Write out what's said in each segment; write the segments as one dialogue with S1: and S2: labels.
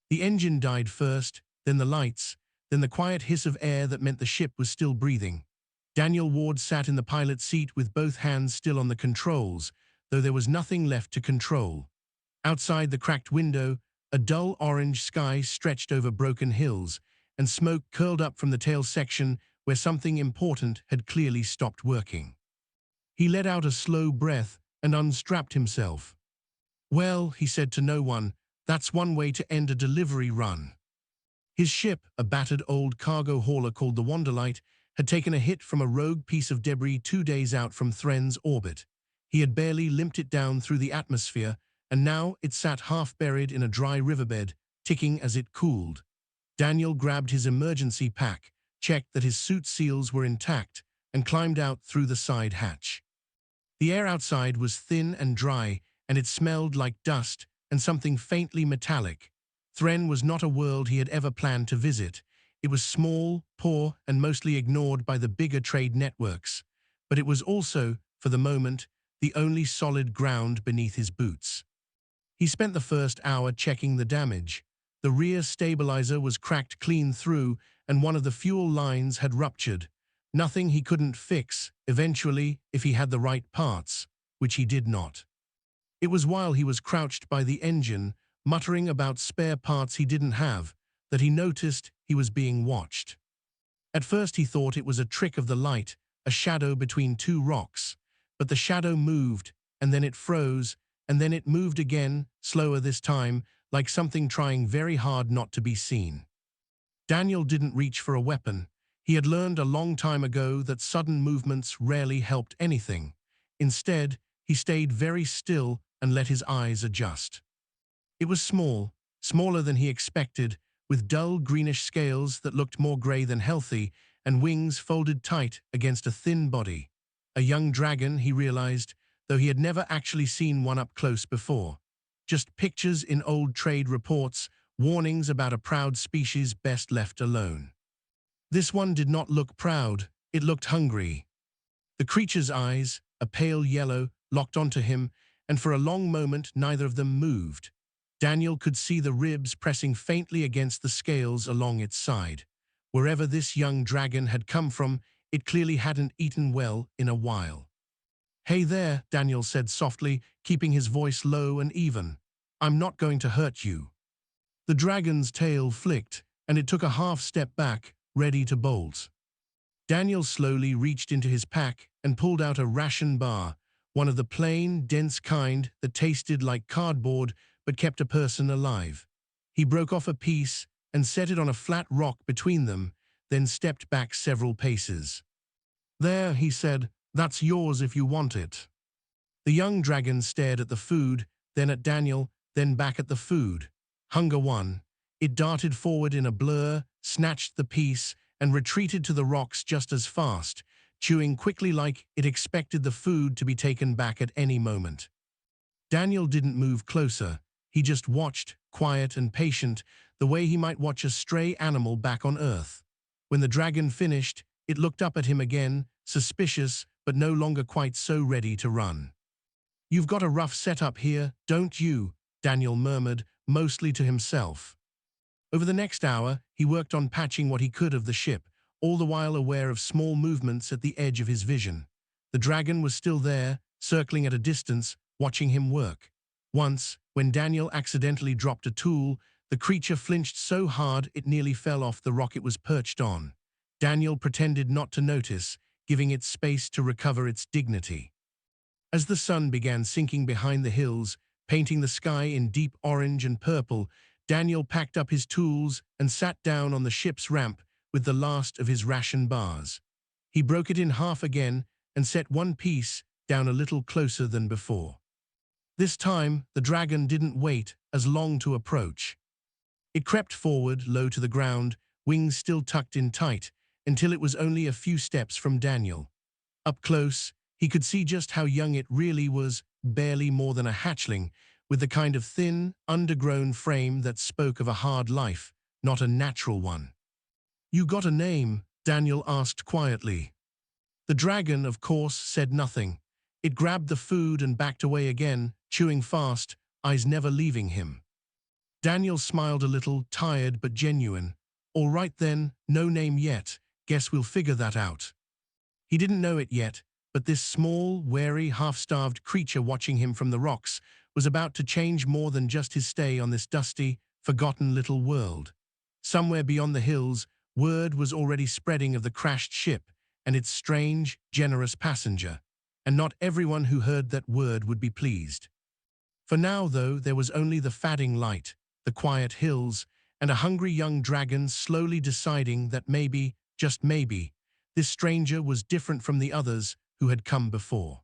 S1: The engine died first, then the lights, then the quiet hiss of air that meant the ship was still breathing. Daniel Ward sat in the pilot's seat with both hands still on the controls, though there was nothing left to control. Outside the cracked window, a dull orange sky stretched over broken hills, and smoke curled up from the tail section where something important had clearly stopped working. He let out a slow breath and unstrapped himself. "Well," he said to no one, "that's one way to end a delivery run." His ship, a battered old cargo hauler called the Wanderlight, had taken a hit from a rogue piece of debris 2 days out from Thren's orbit. He had barely limped it down through the atmosphere, and now it sat half-buried in a dry riverbed, ticking as it cooled. Daniel grabbed his emergency pack, checked that his suit seals were intact, and climbed out through the side hatch. The air outside was thin and dry, and it smelled like dust and something faintly metallic. Thren was not a world he had ever planned to visit. It was small, poor, and mostly ignored by the bigger trade networks. But it was also, for the moment, the only solid ground beneath his boots. He spent the first hour checking the damage. The rear stabilizer was cracked clean through, and one of the fuel lines had ruptured. Nothing he couldn't fix, eventually, if he had the right parts, which he did not. It was while he was crouched by the engine, muttering about spare parts he didn't have, that he noticed he was being watched. At first he thought it was a trick of the light, a shadow between two rocks. But the shadow moved, and then it froze, and then it moved again, slower this time, like something trying very hard not to be seen. Daniel didn't reach for a weapon. He had learned a long time ago that sudden movements rarely helped anything. Instead, he stayed very still and let his eyes adjust. It was small, smaller than he expected, with dull greenish scales that looked more gray than healthy, and wings folded tight against a thin body. A young dragon, he realized, though he had never actually seen one up close before. Just pictures in old trade reports, warnings about a proud species best left alone. This one did not look proud, it looked hungry. The creature's eyes, a pale yellow, locked onto him, and for a long moment neither of them moved. Daniel could see the ribs pressing faintly against the scales along its side. Wherever this young dragon had come from, it clearly hadn't eaten well in a while. "Hey there," Daniel said softly, keeping his voice low and even. "I'm not going to hurt you." The dragon's tail flicked, and it took a half step back, ready to bolt. Daniel slowly reached into his pack and pulled out a ration bar, one of the plain, dense kind that tasted like cardboard but kept a person alive. He broke off a piece and set it on a flat rock between them, then stepped back several paces. "There," he said, "that's yours if you want it." The young dragon stared at the food, then at Daniel, then back at the food. Hunger won. It darted forward in a blur, snatched the piece, and retreated to the rocks just as fast, chewing quickly like it expected the food to be taken back at any moment. Daniel didn't move closer. He just watched, quiet and patient, the way he might watch a stray animal back on Earth. When the dragon finished, it looked up at him again, suspicious, but no longer quite so ready to run. "You've got a rough setup here, don't you?" Daniel murmured, mostly to himself. Over the next hour, he worked on patching what he could of the ship, all the while aware of small movements at the edge of his vision. The dragon was still there, circling at a distance, watching him work. Once, when Daniel accidentally dropped a tool, the creature flinched so hard it nearly fell off the rock it was perched on. Daniel pretended not to notice, giving it space to recover its dignity. As the sun began sinking behind the hills, painting the sky in deep orange and purple, Daniel packed up his tools and sat down on the ship's ramp with the last of his ration bars. He broke it in half again and set one piece down a little closer than before. This time, the dragon didn't wait as long to approach. It crept forward, low to the ground, wings still tucked in tight, until it was only a few steps from Daniel. Up close, he could see just how young it really was, barely more than a hatchling, with the kind of thin, undergrown frame that spoke of a hard life, not a natural one. "You got a name?" Daniel asked quietly. The dragon, of course, said nothing. It grabbed the food and backed away again, chewing fast, eyes never leaving him. Daniel smiled a little, tired but genuine. All right then, no name yet. Guess we'll figure that out. He didn't know it yet, but this small, wary, half-starved creature watching him from the rocks was about to change more than just his stay on this dusty, forgotten little world. Somewhere beyond the hills, word was already spreading of the crashed ship and its strange, generous passenger, and not everyone who heard that word would be pleased. For now, though, there was only the fading light, the quiet hills, and a hungry young dragon slowly deciding that maybe, just maybe, this stranger was different from the others who had come before.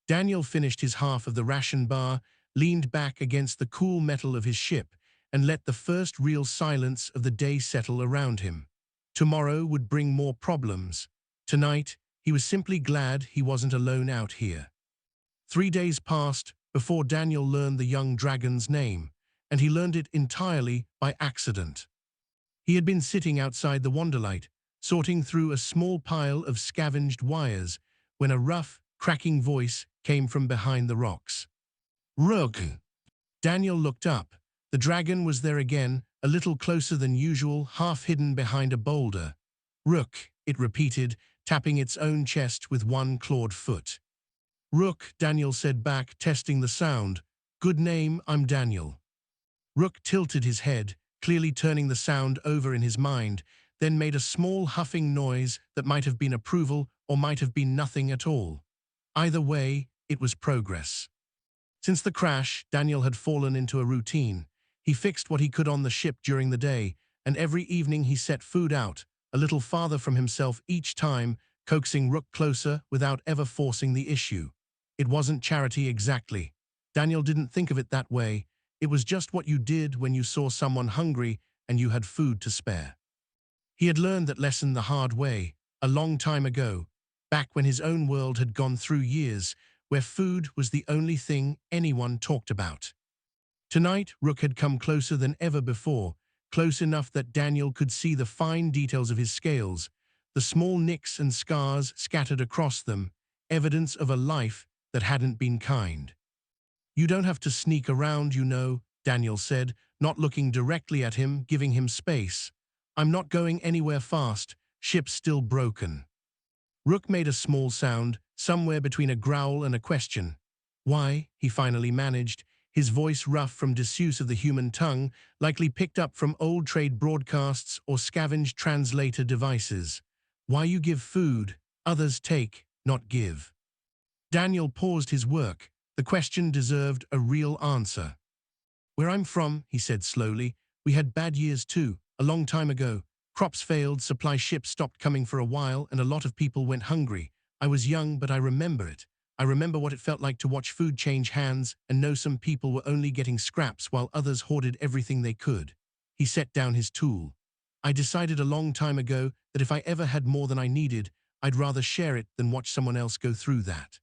S1: Daniel finished his half of the ration bar, leaned back against the cool metal of his ship, and let the first real silence of the day settle around him. Tomorrow would bring more problems. Tonight, he was simply glad he wasn't alone out here. 3 days passed before Daniel learned the young dragon's name, and he learned it entirely by accident. He had been sitting outside the Wanderlight, sorting through a small pile of scavenged wires, when a rough, cracking voice came from behind the rocks. Rook! Daniel looked up. The dragon was there again, a little closer than usual, half hidden behind a boulder. Rook, it repeated, tapping its own chest with one clawed foot. Rook, Daniel said back, testing the sound. Good name, I'm Daniel. Rook tilted his head, clearly turning the sound over in his mind, then made a small huffing noise that might have been approval or might have been nothing at all. Either way, it was progress. Since the crash, Daniel had fallen into a routine. He fixed what he could on the ship during the day, and every evening he set food out, a little farther from himself each time, coaxing Rook closer without ever forcing the issue. It wasn't charity exactly. Daniel didn't think of it that way. It was just what you did when you saw someone hungry and you had food to spare. He had learned that lesson the hard way, a long time ago, back when his own world had gone through years where food was the only thing anyone talked about. Tonight, Rook had come closer than ever before, close enough that Daniel could see the fine details of his scales, the small nicks and scars scattered across them, evidence of a life that hadn't been kind. You don't have to sneak around, you know, Daniel said, not looking directly at him, giving him space. I'm not going anywhere fast, ship's still broken. Rook made a small sound, somewhere between a growl and a question. Why, he finally managed, his voice rough from disuse of the human tongue, likely picked up from old trade broadcasts or scavenged translator devices. Why you give food, others take, not give. Daniel paused his work. The question deserved a real answer. Where I'm from, he said slowly, we had bad years too, a long time ago. Crops failed, supply ships stopped coming for a while, and a lot of people went hungry. I was young, but I remember it. I remember what it felt like to watch food change hands and know some people were only getting scraps while others hoarded everything they could. He set down his tool. I decided a long time ago that if I ever had more than I needed, I'd rather share it than watch someone else go through that.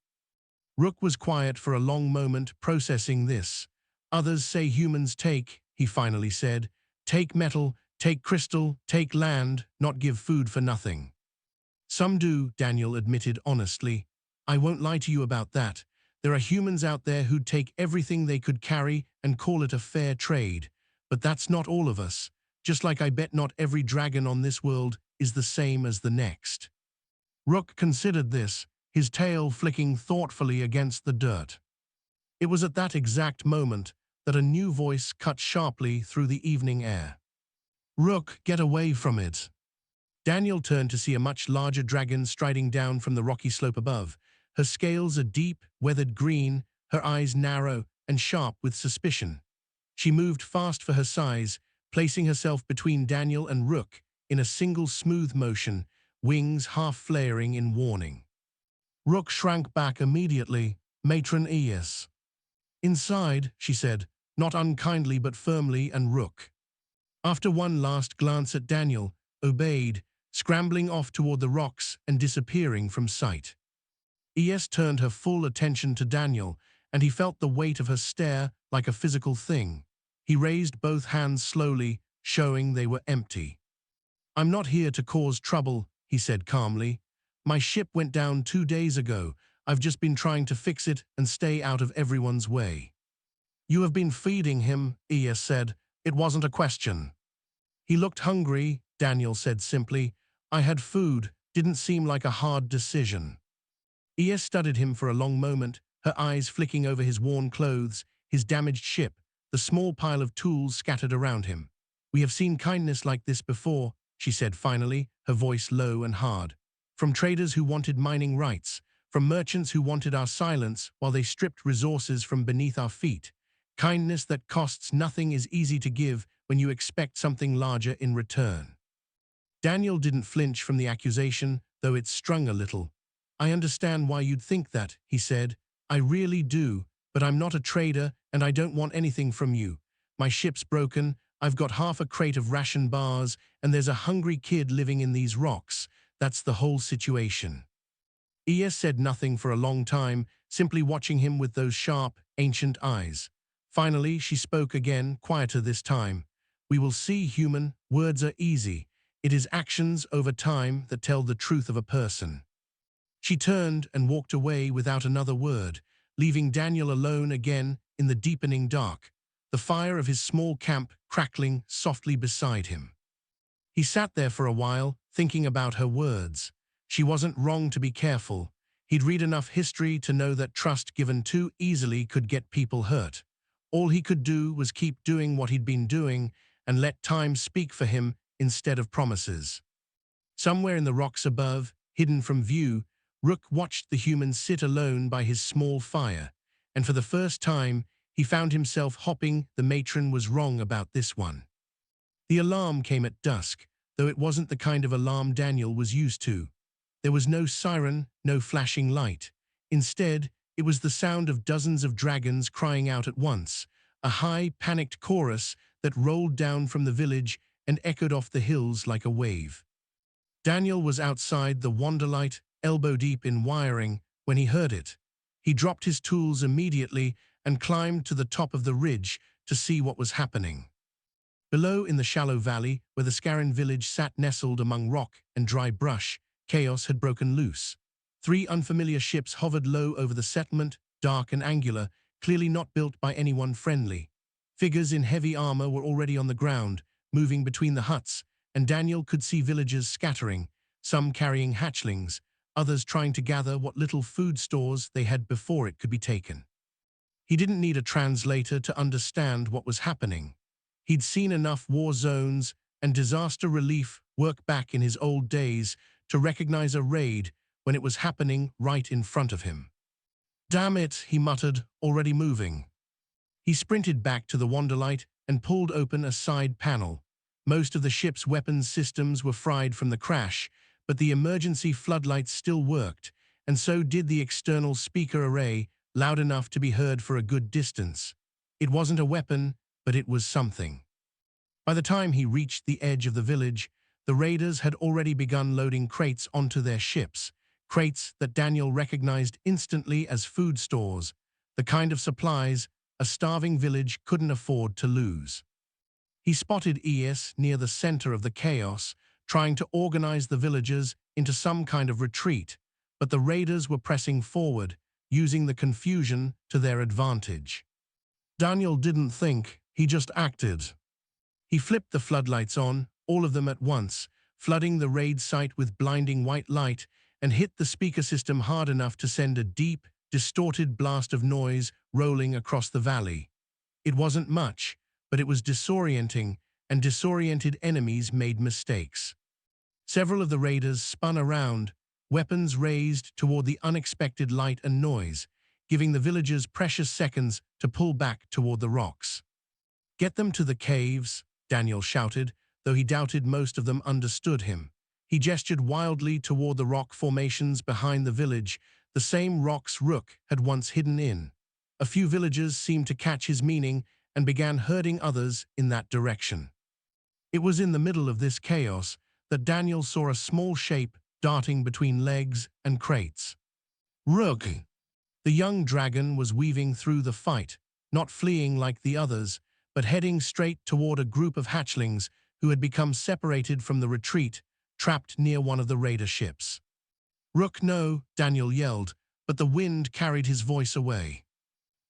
S1: Rook was quiet for a long moment, processing this. Others say humans take, he finally said, take metal, take crystal, take land, not give food for nothing. Some do, Daniel admitted honestly. I won't lie to you about that. There are humans out there who'd take everything they could carry and call it a fair trade. But that's not all of us, just like I bet not every dragon on this world is the same as the next. Rook considered this, his tail flicking thoughtfully against the dirt. It was at that exact moment that a new voice cut sharply through the evening air. Rook, get away from it. Daniel turned to see a much larger dragon striding down from the rocky slope above, her scales a deep, weathered green, her eyes narrow and sharp with suspicion. She moved fast for her size, placing herself between Daniel and Rook in a single smooth motion, wings half flaring in warning. Rook shrank back immediately. Matron Yes. Inside, she said, not unkindly but firmly, and Rook, after one last glance at Daniel, obeyed, scrambling off toward the rocks and disappearing from sight. Es turned her full attention to Daniel, and he felt the weight of her stare like a physical thing. He raised both hands slowly, showing they were empty. I'm not here to cause trouble, he said calmly. My ship went down 2 days ago. I've just been trying to fix it and stay out of everyone's way. You have been feeding him, Es said, It wasn't a question. He looked hungry, Daniel said simply. I had food, didn't seem like a hard decision. Ia studied him for a long moment, her eyes flicking over his worn clothes, his damaged ship, the small pile of tools scattered around him. We have seen kindness like this before, she said finally, her voice low and hard. From traders who wanted mining rights, from merchants who wanted our silence while they stripped resources from beneath our feet. Kindness that costs nothing is easy to give when you expect something larger in return. Daniel didn't flinch from the accusation, though it stung a little. I understand why you'd think that, he said. I really do, but I'm not a trader and I don't want anything from you. My ship's broken, I've got half a crate of ration bars, and there's a hungry kid living in these rocks. That's the whole situation. Ia said nothing for a long time, simply watching him with those sharp, ancient eyes. Finally, she spoke again, quieter this time. We will see, human. Words are easy. It is actions over time that tell the truth of a person. She turned and walked away without another word, leaving Daniel alone again in the deepening dark, the fire of his small camp crackling softly beside him. He sat there for a while, thinking about her words. She wasn't wrong to be careful. He'd read enough history to know that trust given too easily could get people hurt. All he could do was keep doing what he'd been doing and let time speak for him instead of promises. Somewhere in the rocks above, hidden from view, Rook watched the human sit alone by his small fire, and for the first time, he found himself hopping. The matron was wrong about this one. The alarm came at dusk, though it wasn't the kind of alarm Daniel was used to. There was no siren, no flashing light. Instead, it was the sound of dozens of dragons crying out at once, a high, panicked chorus that rolled down from the village and echoed off the hills like a wave. Daniel was outside the Wanderlight, elbow-deep in wiring, when he heard it. He dropped his tools immediately and climbed to the top of the ridge to see what was happening. Below in the shallow valley, where the Scaran village sat nestled among rock and dry brush, chaos had broken loose. 3 unfamiliar ships hovered low over the settlement, dark and angular, clearly not built by anyone friendly. Figures in heavy armor were already on the ground, moving between the huts, and Daniel could see villagers scattering, some carrying hatchlings, others trying to gather what little food stores they had before it could be taken. He didn't need a translator to understand what was happening. He'd seen enough war zones and disaster relief work back in his old days to recognize a raid when it was happening right in front of him. Damn it, he muttered, already moving. He sprinted back to the Wanderlight and pulled open a side panel. Most of the ship's weapons systems were fried from the crash, but the emergency floodlights still worked, and so did the external speaker array, loud enough to be heard for a good distance. It wasn't a weapon, but it was something. By the time he reached the edge of the village, the raiders had already begun loading crates onto their ships, crates that Daniel recognized instantly as food stores, the kind of supplies a starving village couldn't afford to lose. He spotted ES near the center of the chaos, trying to organize the villagers into some kind of retreat, but the raiders were pressing forward, using the confusion to their advantage. Daniel didn't think, he just acted. He flipped the floodlights on, all of them at once, flooding the raid site with blinding white light, and hit the speaker system hard enough to send a deep, distorted blast of noise rolling across the valley. It wasn't much, but it was disorienting, and disoriented enemies made mistakes. Several of the raiders spun around, weapons raised toward the unexpected light and noise, giving the villagers precious seconds to pull back toward the rocks. Get them to the caves, Daniel shouted, though he doubted most of them understood him. He gestured wildly toward the rock formations behind the village, the same rocks Rook had once hidden in. A few villagers seemed to catch his meaning and began herding others in that direction. It was in the middle of this chaos that Daniel saw a small shape darting between legs and crates. Rook! The young dragon was weaving through the fight, not fleeing like the others, but heading straight toward a group of hatchlings who had become separated from the retreat, trapped near one of the raider ships. Rook, no, Daniel yelled, but the wind carried his voice away.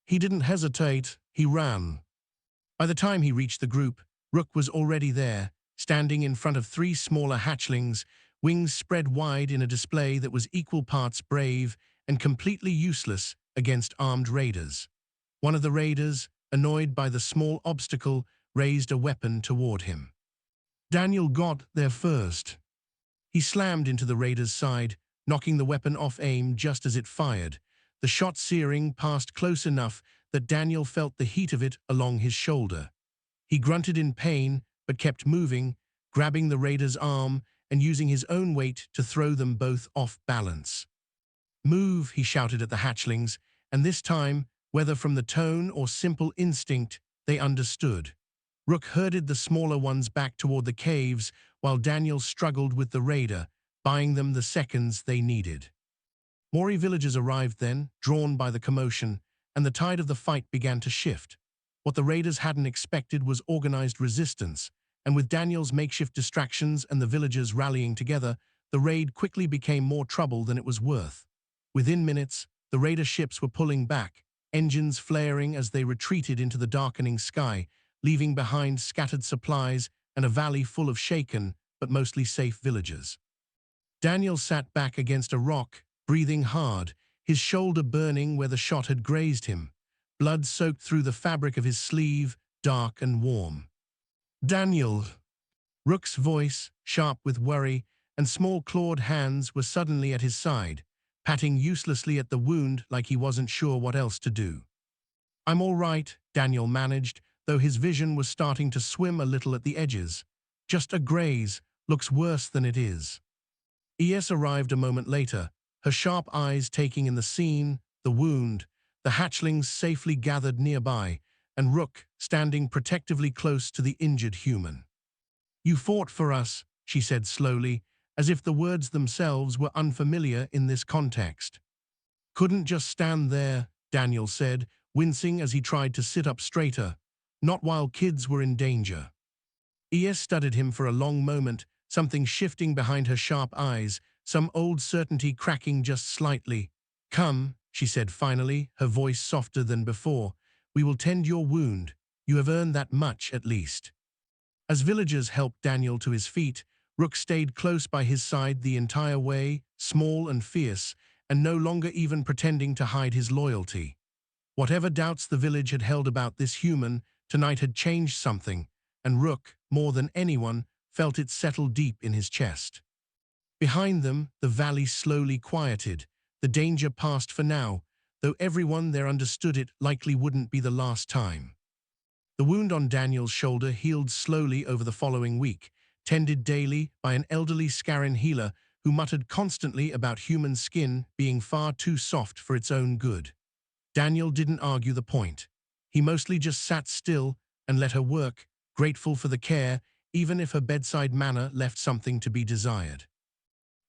S1: He didn't hesitate, he ran. By the time he reached the group, Rook was already there, standing in front of three smaller hatchlings, wings spread wide in a display that was equal parts brave and completely useless against armed raiders. One of the raiders, annoyed by the small obstacle, raised a weapon toward him. Daniel got there first. He slammed into the raider's side, knocking the weapon off aim just as it fired, the shot searing past close enough that Daniel felt the heat of it along his shoulder. He grunted in pain, but kept moving, grabbing the raider's arm and using his own weight to throw them both off balance. "Move," he shouted at the hatchlings, and this time, whether from the tone or simple instinct, they understood. Rook herded the smaller ones back toward the caves, while Daniel struggled with the raider, buying them the seconds they needed. Mori villagers arrived then, drawn by the commotion, and the tide of the fight began to shift. What the raiders hadn't expected was organized resistance, and with Daniel's makeshift distractions and the villagers rallying together, the raid quickly became more trouble than it was worth. Within minutes, the raider ships were pulling back, engines flaring as they retreated into the darkening sky, leaving behind scattered supplies and a valley full of shaken, but mostly safe villagers. Daniel sat back against a rock, breathing hard, his shoulder burning where the shot had grazed him. Blood soaked through the fabric of his sleeve, dark and warm. "Daniel!" Rook's voice, sharp with worry, and small clawed hands were suddenly at his side, patting uselessly at the wound like he wasn't sure what else to do. "I'm all right," Daniel managed, though his vision was starting to swim a little at the edges. "Just a graze, looks worse than it is." ES arrived a moment later, her sharp eyes taking in the scene, the wound, the hatchlings safely gathered nearby, and Rook standing protectively close to the injured human. "You fought for us," she said slowly, as if the words themselves were unfamiliar in this context. "Couldn't just stand there," Daniel said, wincing as he tried to sit up straighter. "Not while kids were in danger." ES studied him for a long moment, something shifting behind her sharp eyes, some old certainty cracking just slightly. "Come," she said finally, her voice softer than before. "We will tend your wound. You have earned that much, at least." As villagers helped Daniel to his feet, Rook stayed close by his side the entire way, small and fierce, and no longer even pretending to hide his loyalty. Whatever doubts the village had held about this human, tonight had changed something, and Rook, more than anyone, felt it settle deep in his chest. Behind them, the valley slowly quieted, the danger past for now, though everyone there understood it likely wouldn't be the last time. The wound on Daniel's shoulder healed slowly over the following week, tended daily by an elderly Scaran healer who muttered constantly about human skin being far too soft for its own good. Daniel didn't argue the point. He mostly just sat still and let her work, grateful for the care, even if her bedside manner left something to be desired.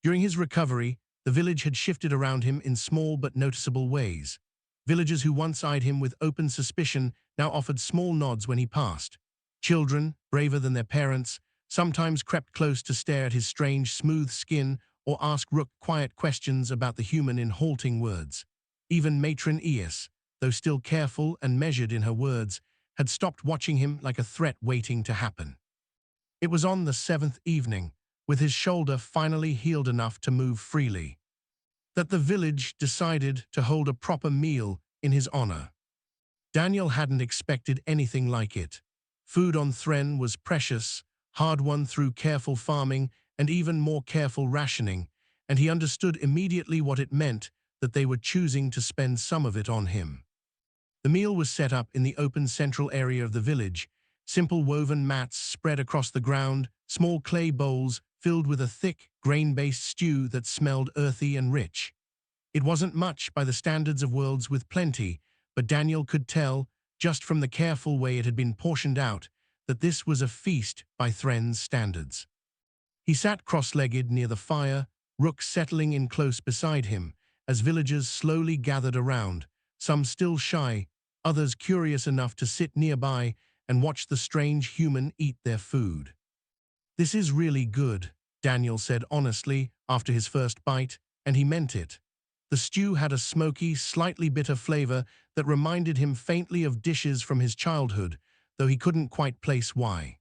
S1: During his recovery, the village had shifted around him in small but noticeable ways. Villagers who once eyed him with open suspicion now offered small nods when he passed. Children, braver than their parents, sometimes crept close to stare at his strange, smooth skin or ask Rook quiet questions about the human in halting words. Even matron Eos, though still careful and measured in her words, had stopped watching him like a threat waiting to happen. It was on the 7th evening, with his shoulder finally healed enough to move freely, that the village decided to hold a proper meal in his honor. Daniel hadn't expected anything like it. Food on Thren was precious, hard-won through careful farming and even more careful rationing, and he understood immediately what it meant that they were choosing to spend some of it on him. The meal was set up in the open central area of the village, simple woven mats spread across the ground, small clay bowls filled with a thick, grain-based stew that smelled earthy and rich. It wasn't much by the standards of worlds with plenty, but Daniel could tell, just from the careful way it had been portioned out, that this was a feast by Thren's standards. He sat cross-legged near the fire, Rook settling in close beside him, as villagers slowly gathered around, some still shy, others curious enough to sit nearby and watch the strange human eat their food. "This is really good," Daniel said honestly after his first bite, and he meant it. The stew had a smoky, slightly bitter flavor that reminded him faintly of dishes from his childhood, though he couldn't quite place why.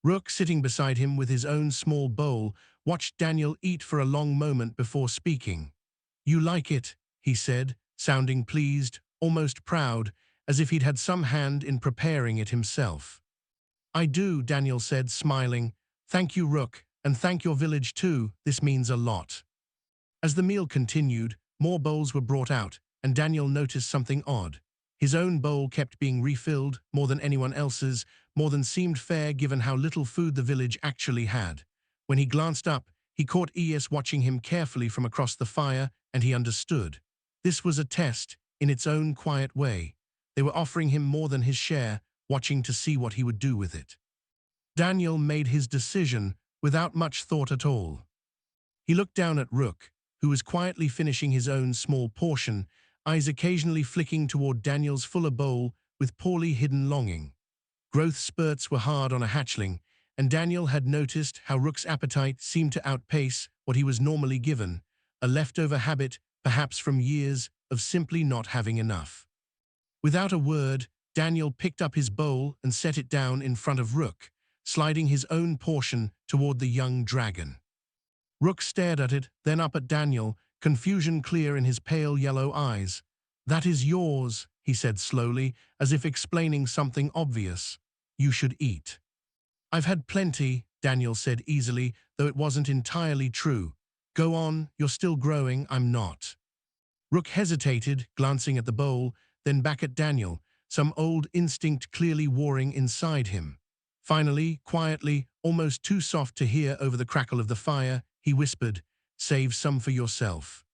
S1: Rook, sitting beside him with his own small bowl, watched Daniel eat for a long moment before speaking. "You like it," he said, sounding pleased, almost proud, as if he'd had some hand in preparing it himself. "I do," Daniel said, smiling. "Thank you, Rook, and thank your village too. This means a lot." As the meal continued, more bowls were brought out, and Daniel noticed something odd. His own bowl kept being refilled, more than anyone else's, more than seemed fair given how little food the village actually had. When he glanced up, he caught Es watching him carefully from across the fire, and he understood. This was a test, in its own quiet way. They were offering him more than his share, watching to see what he would do with it. Daniel made his decision without much thought at all. He looked down at Rook, who was quietly finishing his own small portion, eyes occasionally flicking toward Daniel's fuller bowl with poorly hidden longing. Growth spurts were hard on a hatchling, and Daniel had noticed how Rook's appetite seemed to outpace what he was normally given, a leftover habit, perhaps from years, of simply not having enough. Without a word, Daniel picked up his bowl and set it down in front of Rook, sliding his own portion toward the young dragon. Rook stared at it, then up at Daniel, confusion clear in his pale yellow eyes. "That is yours," he said slowly, as if explaining something obvious. "You should eat." "I've had plenty," Daniel said easily, though it wasn't entirely true. "Go on, you're still growing, I'm not." Rook hesitated, glancing at the bowl, then back at Daniel, some old instinct clearly warring inside him. Finally, quietly, almost too soft to hear over the crackle of the fire, he whispered, "Save some for yourself."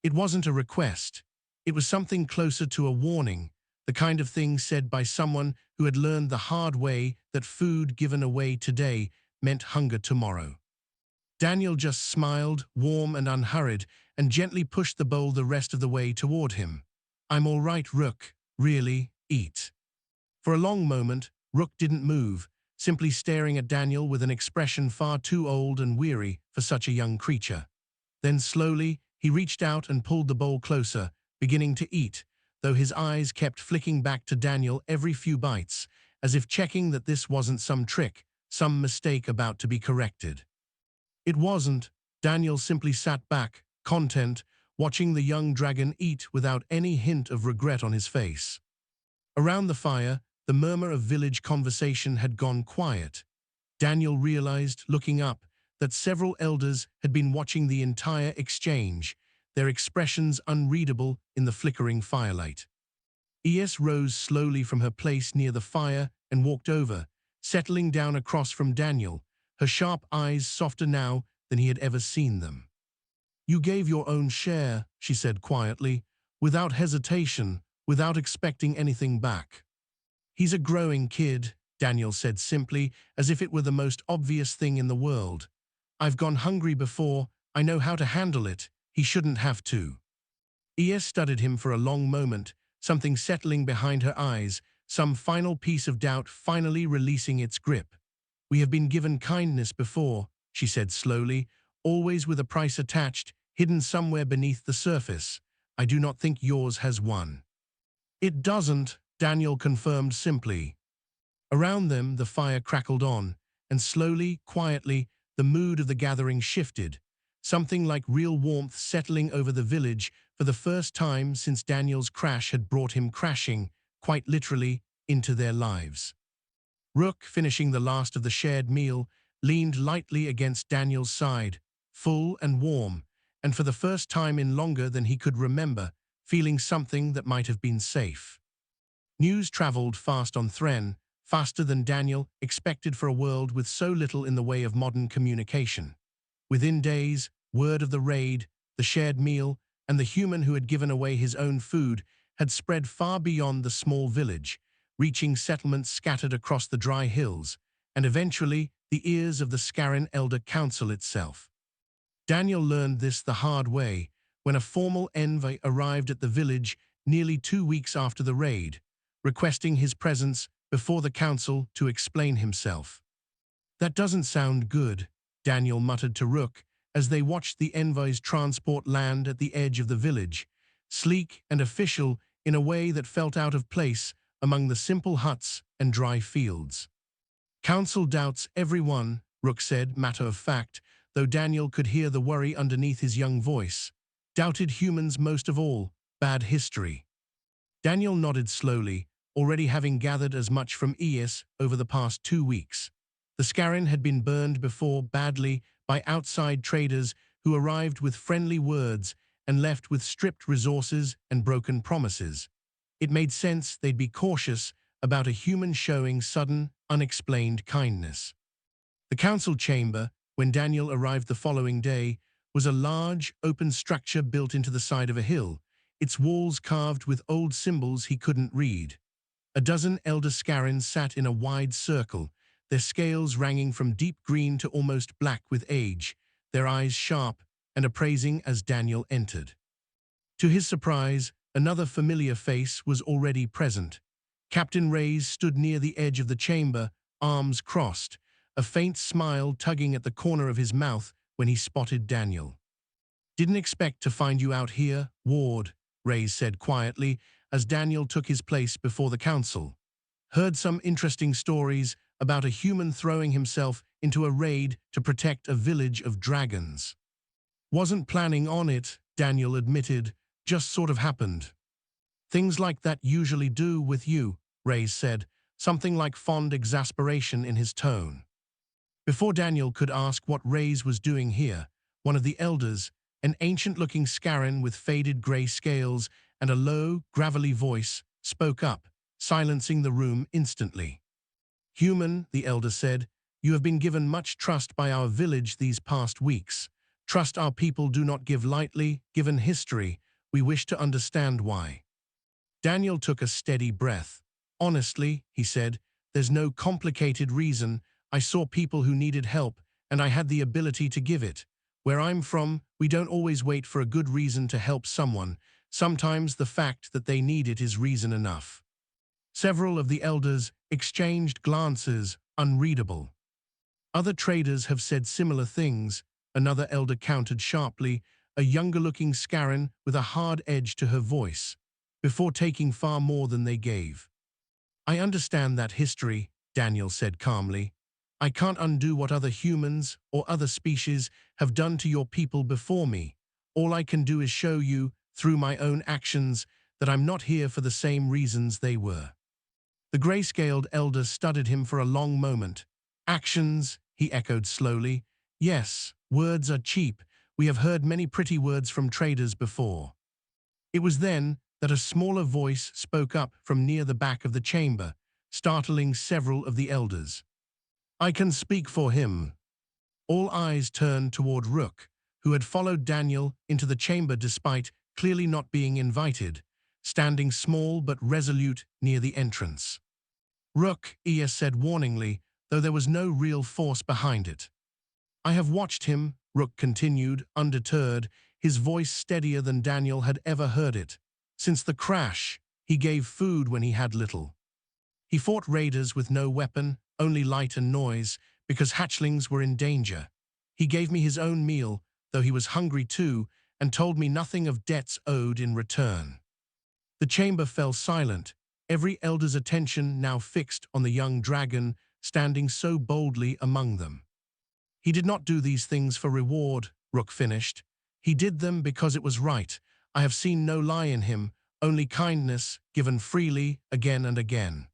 S1: It wasn't a request. It was something closer to a warning, the kind of thing said by someone who had learned the hard way that food given away today meant hunger tomorrow. Daniel just smiled, warm and unhurried, and gently pushed the bowl the rest of the way toward him. "I'm all right, Rook. Really, eat." For a long moment, Rook didn't move, simply staring at Daniel with an expression far too old and weary for such a young creature. Then slowly, he reached out and pulled the bowl closer, beginning to eat, though his eyes kept flicking back to Daniel every few bites, as if checking that this wasn't some trick, some mistake about to be corrected. It wasn't. Daniel simply sat back, content, watching the young dragon eat without any hint of regret on his face. Around the fire, the murmur of village conversation had gone quiet. Daniel realized, looking up, that several elders had been watching the entire exchange, their expressions unreadable in the flickering firelight. Es rose slowly from her place near the fire and walked over, settling down across from Daniel, her sharp eyes softer now than he had ever seen them. "You gave your own share," she said quietly, without hesitation, without expecting anything back. "He's a growing kid," Daniel said simply, as if it were the most obvious thing in the world. "I've gone hungry before, I know how to handle it, he shouldn't have to." Es studied him for a long moment, something settling behind her eyes, some final piece of doubt finally releasing its grip. "We have been given kindness before," she said slowly, "always with a price attached, hidden somewhere beneath the surface. I do not think yours has one." "It doesn't," Daniel confirmed simply. Around them, the fire crackled on, and slowly, quietly, the mood of the gathering shifted, something like real warmth settling over the village for the first time since Daniel's crash had brought him crashing, quite literally, into their lives. Rook, finishing the last of the shared meal, leaned lightly against Daniel's side, full and warm, and for the first time in longer than he could remember, feeling something that might have been safe. News traveled fast on Thren, faster than Daniel expected for a world with so little in the way of modern communication. Within days, word of the raid, the shared meal, and the human who had given away his own food had spread far beyond the small village, reaching settlements scattered across the dry hills, and eventually the ears of the Scaran Elder Council itself. Daniel learned this the hard way, when a formal envoy arrived at the village nearly 2 weeks after the raid, requesting his presence before the council to explain himself. "That doesn't sound good," Daniel muttered to Rook as they watched the envoy's transport land at the edge of the village, sleek and official in a way that felt out of place among the simple huts and dry fields. Council doubts everyone, Rook said, matter of fact, though Daniel could hear the worry underneath his young voice. Doubted humans most of all, bad history. Daniel nodded slowly, already having gathered as much from ES over the past 2 weeks. The Scarran had been burned before badly by outside traders who arrived with friendly words and left with stripped resources and broken promises. It made sense they'd be cautious about a human showing sudden, unexplained kindness. The council chamber, when Daniel arrived the following day, was a large, open structure built into the side of a hill, its walls carved with old symbols he couldn't read. A dozen elder Scarrans sat in a wide circle, their scales ranging from deep green to almost black with age, their eyes sharp and appraising as Daniel entered. To his surprise, another familiar face was already present. Captain Reyes stood near the edge of the chamber, arms crossed, a faint smile tugging at the corner of his mouth when he spotted Daniel. "Didn't expect to find you out here, Ward," Reyes said quietly as Daniel took his place before the council. "Heard some interesting stories about a human throwing himself into a raid to protect a village of dragons." "Wasn't planning on it," Daniel admitted, "just sort of happened." "Things like that usually do with you," Reyes said, something like fond exasperation in his tone. Before Daniel could ask what Reyes was doing here, one of the elders, an ancient-looking Scarran with faded grey scales and a low, gravelly voice, spoke up, silencing the room instantly. "Human," the elder said, "you have been given much trust by our village these past weeks. Trust our people do not give lightly, given history. We wish to understand why." Daniel took a steady breath. "Honestly," he said, "there's no complicated reason. I saw people who needed help, and I had the ability to give it. Where I'm from, we don't always wait for a good reason to help someone. Sometimes the fact that they need it is reason enough." Several of the elders exchanged glances, unreadable. "Other traders have said similar things," another elder countered sharply, a younger-looking Scarran with a hard edge to her voice, "before taking far more than they gave." "I understand that history," Daniel said calmly. "I can't undo what other humans or other species have done to your people before me. All I can do is show you, through my own actions, that I'm not here for the same reasons they were." The gray-scaled elder studied him for a long moment. "Actions," he echoed slowly. "Yes, words are cheap. We have heard many pretty words from traders before." It was then that a smaller voice spoke up from near the back of the chamber, startling several of the elders. "I can speak for him." All eyes turned toward Rook, who had followed Daniel into the chamber despite clearly not being invited, standing small but resolute near the entrance. "Rook," Ea said warningly, though there was no real force behind it. "I have watched him," Rook continued, undeterred, his voice steadier than Daniel had ever heard it. "Since the crash, he gave food when he had little. He fought raiders with no weapon, only light and noise, because hatchlings were in danger. He gave me his own meal, though he was hungry too, and told me nothing of debts owed in return." The chamber fell silent, every elder's attention now fixed on the young dragon standing so boldly among them. "He did not do these things for reward," Rook finished. "He did them because it was right. I have seen no lie in him, only kindness, given freely, again and again."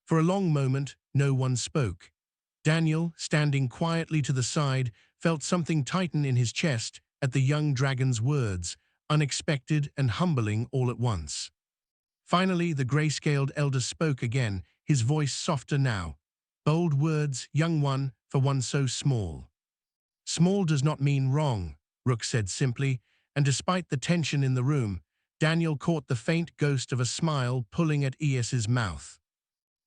S1: For a long moment, no one spoke. Daniel, standing quietly to the side, felt something tighten in his chest at the young dragon's words, unexpected and humbling all at once. Finally, the gray-scaled elder spoke again, his voice softer now. "Bold words, young one, for one so small." "Small does not mean wrong," Rook said simply, and despite the tension in the room, Daniel caught the faint ghost of a smile pulling at Es's mouth.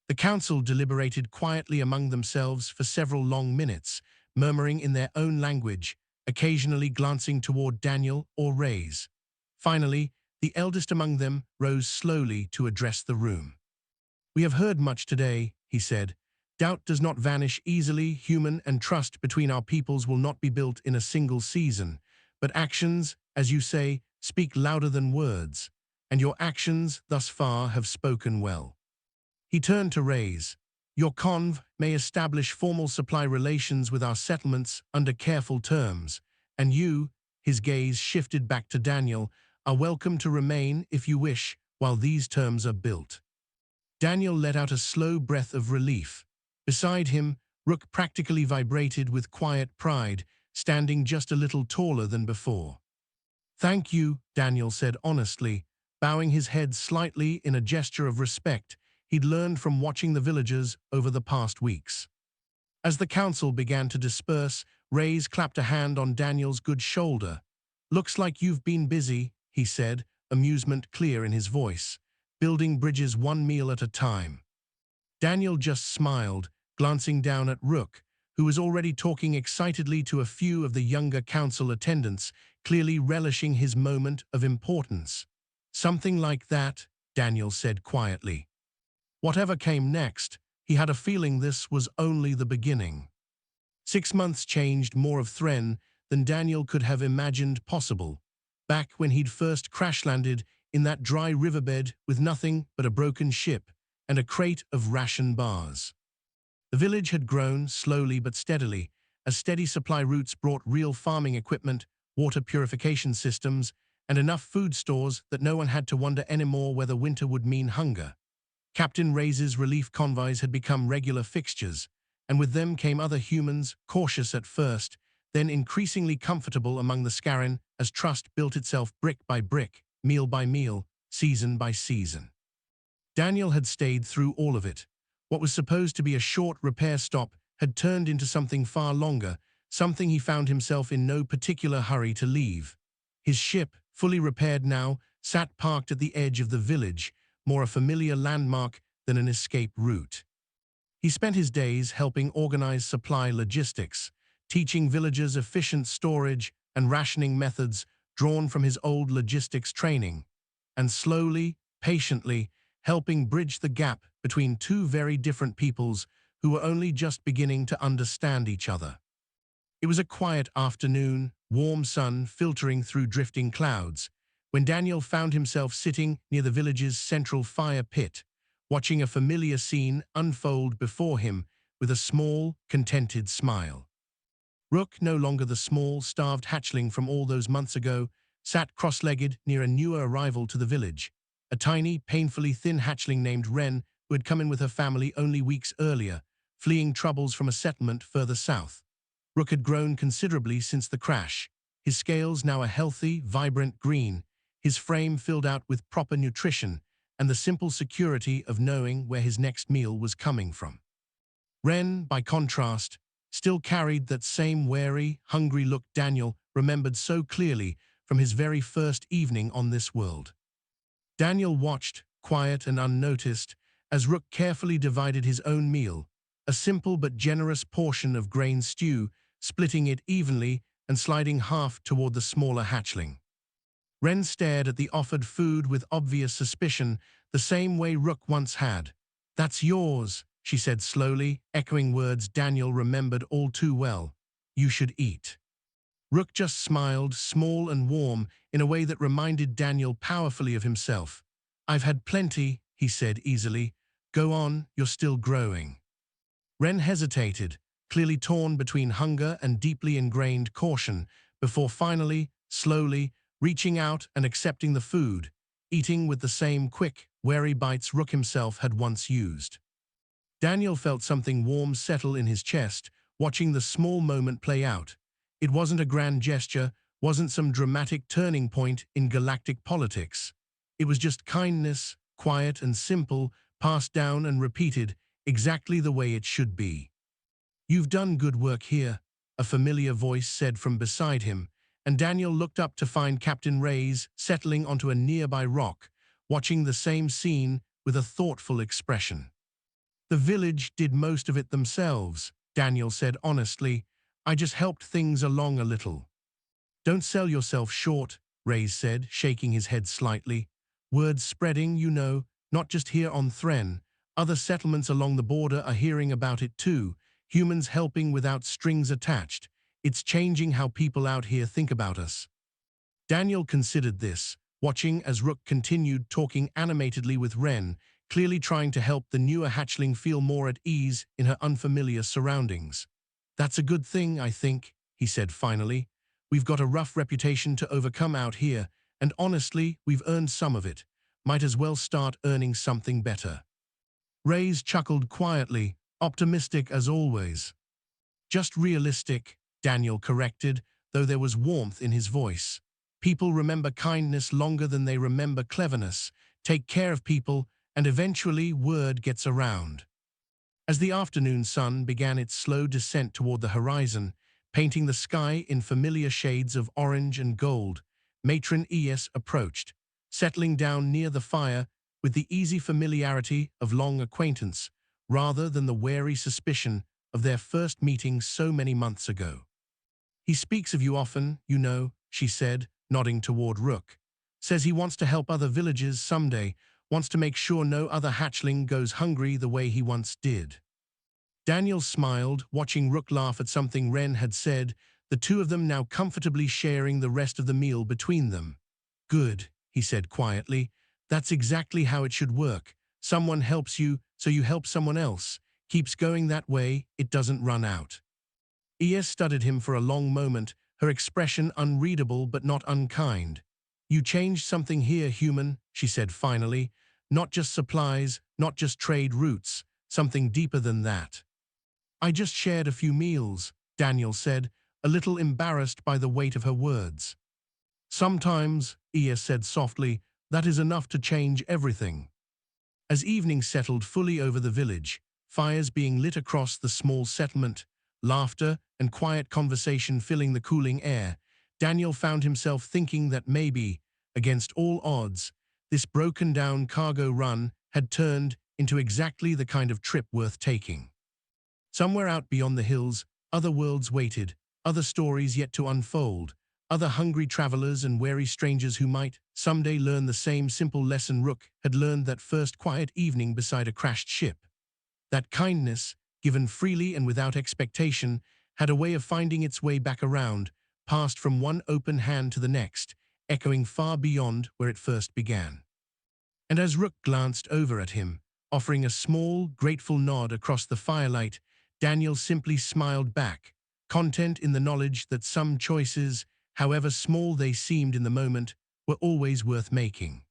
S1: The council deliberated quietly among themselves for several long minutes, murmuring in their own language, occasionally glancing toward Daniel or Reyes. Finally, the eldest among them rose slowly to address the room. "We have heard much today," he said. "Doubt does not vanish easily. Human and trust between our peoples will not be built in a single season. But actions, as you say, speak louder than words. And your actions thus far have spoken well." He turned to Rays. Your conv may establish formal supply relations with our settlements under careful terms, and you, his gaze shifted back to Daniel, are welcome to remain if you wish while these terms are built. Daniel let out a slow breath of relief. Beside him, Rook practically vibrated with quiet pride, standing just a little taller than before. Thank you, Daniel said honestly, bowing his head slightly in a gesture of respect he'd learned from watching the villagers over the past weeks. As the council began to disperse, Rays clapped a hand on Daniel's good shoulder. Looks like you've been busy, he said, amusement clear in his voice, building bridges one meal at a time. Daniel just smiled, glancing down at Rook, who was already talking excitedly to a few of the younger council attendants, clearly relishing his moment of importance. Something like that, Daniel said quietly. Whatever came next, he had a feeling this was only the beginning. 6 months changed more of Thren than Daniel could have imagined possible, back when he'd first crash-landed in that dry riverbed with nothing but a broken ship and a crate of ration bars. The village had grown slowly but steadily, as steady supply routes brought real farming equipment, water purification systems, and enough food stores that no one had to wonder anymore whether winter would mean hunger. Captain Rays's relief convoys had become regular fixtures, and with them came other humans, cautious at first, then increasingly comfortable among the Scarran as trust built itself brick by brick, meal by meal, season by season. Daniel had stayed through all of it. What was supposed to be a short repair stop had turned into something far longer, something he found himself in no particular hurry to leave. His ship, fully repaired now, sat parked at the edge of the village, more a familiar landmark than an escape route. He spent his days helping organize supply logistics, teaching villagers efficient storage and rationing methods drawn from his old logistics training, and slowly, patiently, helping bridge the gap between two very different peoples who were only just beginning to understand each other. It was a quiet afternoon, warm sun filtering through drifting clouds, when Daniel found himself sitting near the village's central fire pit, watching a familiar scene unfold before him with a small, contented smile. Rook, no longer the small, starved hatchling from all those months ago, sat cross-legged near a newer arrival to the village, a tiny, painfully thin hatchling named Wren who had come in with her family only weeks earlier, fleeing troubles from a settlement further south. Rook had grown considerably since the crash, his scales now a healthy, vibrant green, his frame filled out with proper nutrition, and the simple security of knowing where his next meal was coming from. Wren, by contrast, still carried that same wary, hungry look Daniel remembered so clearly from his very first evening on this world. Daniel watched, quiet and unnoticed, as Rook carefully divided his own meal, a simple but generous portion of grain stew, splitting it evenly and sliding half toward the smaller hatchling. Wren stared at the offered food with obvious suspicion, the same way Rook once had. "That's yours," she said slowly, echoing words Daniel remembered all too well. "You should eat." Rook just smiled, small and warm, in a way that reminded Daniel powerfully of himself. "I've had plenty," he said easily. "Go on, you're still growing." Wren hesitated, clearly torn between hunger and deeply ingrained caution, before finally, slowly, reaching out and accepting the food, eating with the same quick, wary bites Rook himself had once used. Daniel felt something warm settle in his chest, watching the small moment play out. It wasn't a grand gesture, wasn't some dramatic turning point in galactic politics. It was just kindness, quiet and simple, passed down and repeated, exactly the way it should be. "You've done good work here," a familiar voice said from beside him, and Daniel looked up to find Captain Rays settling onto a nearby rock, watching the same scene with a thoughtful expression. "The village did most of it themselves," Daniel said honestly. "I just helped things along a little." "Don't sell yourself short," Rays said, shaking his head slightly. "Word's spreading, you know, not just here on Thren. Other settlements along the border are hearing about it too, humans helping without strings attached. It's changing how people out here think about us." Daniel considered this, watching as Rook continued talking animatedly with Wren, clearly trying to help the newer hatchling feel more at ease in her unfamiliar surroundings. "That's a good thing, I think," he said finally. "We've got a rough reputation to overcome out here, and honestly, we've earned some of it. Might as well start earning something better." Reyes chuckled quietly, optimistic as always. "Just realistic," Daniel corrected, though there was warmth in his voice. "People remember kindness longer than they remember cleverness. Take care of people, and eventually word gets around." As the afternoon sun began its slow descent toward the horizon, painting the sky in familiar shades of orange and gold, Matron Es approached, settling down near the fire with the easy familiarity of long acquaintance, rather than the wary suspicion of their first meeting so many months ago. "He speaks of you often, you know," she said, nodding toward Rook. "Says he wants to help other villages someday, wants to make sure no other hatchling goes hungry the way he once did." Daniel smiled, watching Rook laugh at something Ren had said, the two of them now comfortably sharing the rest of the meal between them. "Good," he said quietly. "That's exactly how it should work. Someone helps you, so you help someone else. Keeps going that way, it doesn't run out." Es studied him for a long moment, her expression unreadable but not unkind. "You changed something here, human," she said finally. "Not just supplies, not just trade routes, something deeper than that." "I just shared a few meals," Daniel said, a little embarrassed by the weight of her words. "Sometimes," Es said softly, "that is enough to change everything." As evening settled fully over the village, fires being lit across the small settlement, laughter and quiet conversation filling the cooling air, Daniel found himself thinking that maybe, against all odds, this broken-down cargo run had turned into exactly the kind of trip worth taking. Somewhere out beyond the hills, other worlds waited, other stories yet to unfold, other hungry travelers and wary strangers who might someday learn the same simple lesson Rook had learned that first quiet evening beside a crashed ship. That kindness, given freely and without expectation, had a way of finding its way back around, passed from one open hand to the next, echoing far beyond where it first began. And as Rook glanced over at him, offering a small, grateful nod across the firelight, Daniel simply smiled back, content in the knowledge that some choices, however small they seemed in the moment, were always worth making.